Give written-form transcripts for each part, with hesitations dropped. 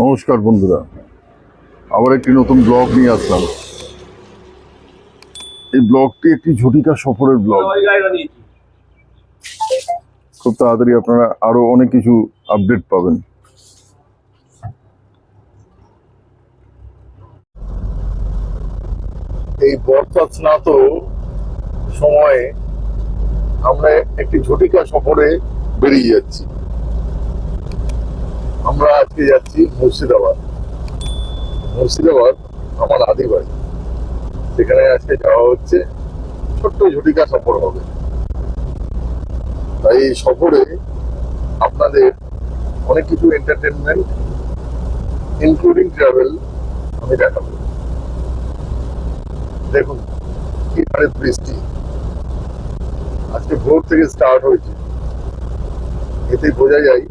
নমস্কার বন্ধুরা, আবার একটি নতুন ব্লগ নিয়ে আসলাম। এই ব্লগটি একটি ঝটিকা সফরের ব্লগ। খুব তাড়াতাড়ি আপনারা আরো অনেক কিছু আপডেট পাবেন। এই বর্ষা স্নাত সময়ে আমরা একটি ঝটিকা সফরে বেরিয়ে যাচ্ছি। আমরা আজকে যাচ্ছি মুর্শিদাবাদ। মুর্শিদাবাদ আমার আদি বাড়ি, সেখানে আজকে যাওয়া হচ্ছে। ছোট্ট ঝটিকা সফর হবে, তাই এই সফরে আপনাদের অনেক কিছু এন্টারটেনমেন্ট ইনক্লুডিং ট্রাভেল আমি দেখাবো। দেখুন কি হারে বৃষ্টি আজকে ভোর থেকে স্টার্ট হয়েছে। এতে বোঝা যায়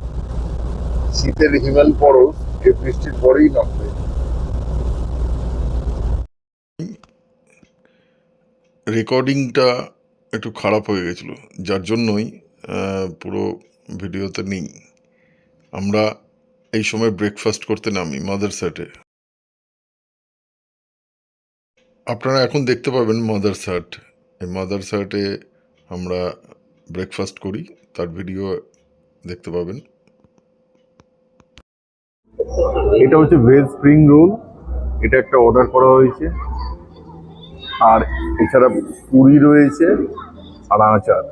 শীতের হিমেল পরশ এই বৃষ্টির পরেই নামবে। রেকর্ডিংটা একটু খারাপ হয়ে গেছিলো, যার জন্যই পুরো ভিডিওতে নেই। আমরা এই সময় ব্রেকফাস্ট করতে নামি মাদারসাটে। আপনারা এখন দেখতে পাবেন মাদারসাট। এই মাদারসাটে আমরা ব্রেকফাস্ট করি, তার ভিডিও দেখতে পাবেন। এটা হচ্ছে ভেজ স্প্রিং রোল, এটা একটা অর্ডার করা হয়েছে। আর এছাড়া পুরি রয়েছে আর আচার।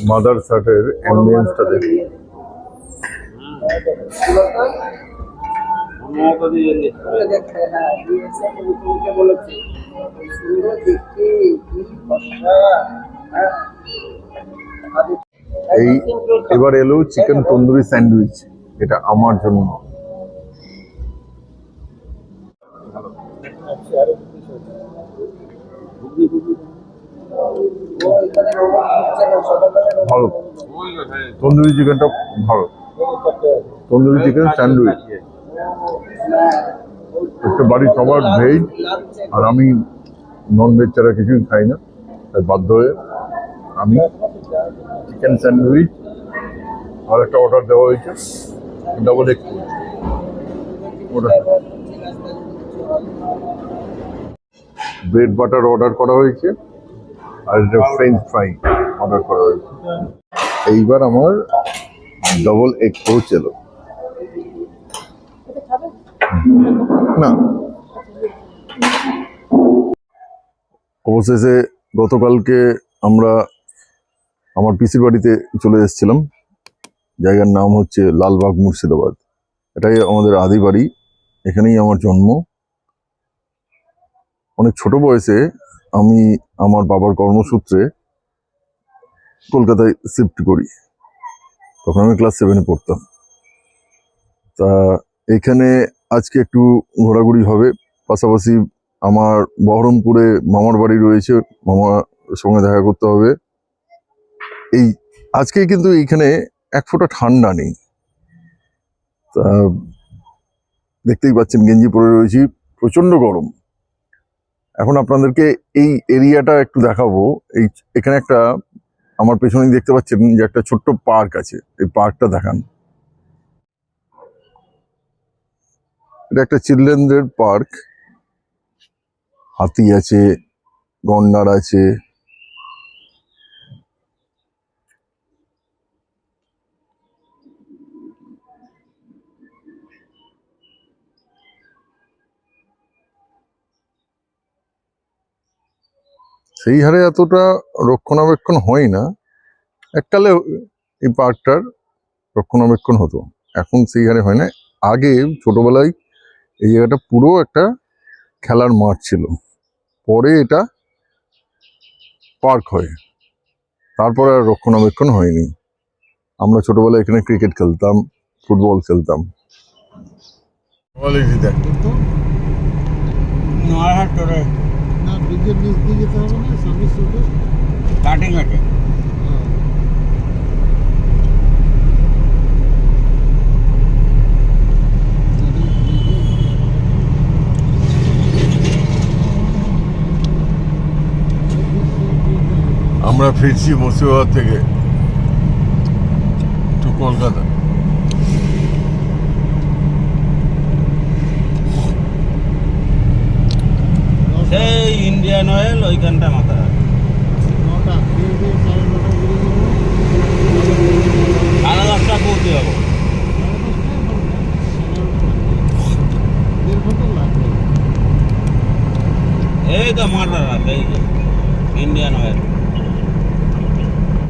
মাদারসাটের অ্যাম্বিয়েন্সটা দেখুন। এই এবার এলো চিকেন তন্দুরি স্যান্ডউইচ, এটা আমার জন্য। ভালো তন্দুরি চিকেনটা, ভালো তন্দুরি চিকেন স্যান্ডউইচ। একটা বাড়ির সবার ভেজ, আর আমি নন ভেজ ছাড়া কিছুই খাই না, তাই বাধ্য হয়ে আমি চিকেন স্যান্ডউইচ আর একটা অর্ডার দেওয়া হয়েছে ডাবল এগ। ওটা ব্রেড বাটার অর্ডার করা হয়েছে, আর একটা ফ্রেঞ্চ ফ্রাই অর্ডার করা হয়েছে। এইবার আমার ডাবল এগ পোচ এলো। না, অবশেষে গতকালকে আমরা আমার পিসির বাড়িতে চলে এসেছিলাম। জায়গার নাম হচ্ছে লালবাগ, মুর্শিদাবাদ। এটাই আমাদের আদি বাড়ি, এখানেই আমার জন্ম। অনেক ছোট বয়সে আমি আমার বাবার কর্মসূত্রে কলকাতায় শিফট করি, তখন আমি ক্লাস 7-এ পড়তাম। তা এখানে আজকে একটু ঘোরাঘুরি হবে, পাশাপাশি আমার বহরমপুরে মামার বাড়ি রয়েছে, মামার সঙ্গে দেখা করতে হবে। এই আজকে কিন্তু এইখানে এক ফোঁটা ঠান্ডা নেই। তা দেখতেই পাচ্ছেন গেঞ্জি পরে রয়েছি, প্রচন্ড গরম। এখন আপনাদেরকে এই এরিয়াটা একটু দেখাবো। এখানে একটা আমার পেছনেই দেখতে পাচ্ছেন যে একটা ছোট্ট পার্ক আছে, এই পার্কটা দেখান। এটা একটা চিলড্রেনদের পার্ক। হাতি আছে, গন্ডার আছে, সেই হারে এতটা রক্ষণাবেক্ষণ হয় না। এককালে এই পার্কটার রক্ষণাবেক্ষণ হতো, এখন সেই হারে হয় না। আগে ছোটবেলায় এই জায়গাটা পুরো একটা খেলার মাঠ ছিল, পরে এটা পার্ক হয়, তারপরে আর রক্ষণাবেক্ষণ হয়নি। আমরা ছোটবেলায় এখানে ক্রিকেট খেলতাম, ফুটবল খেলতাম। আমরা ফিরছি মুর্শিদাবাদ থেকে টু কলকাতা। সেই ইন্ডিয়ান অয়েল ওইখানটা মাথা রাখে। সাড়ে 10টা পৌঁছে যাবো। এই তো মাথা রাখে, এই যে ইন্ডিয়ান অয়েল।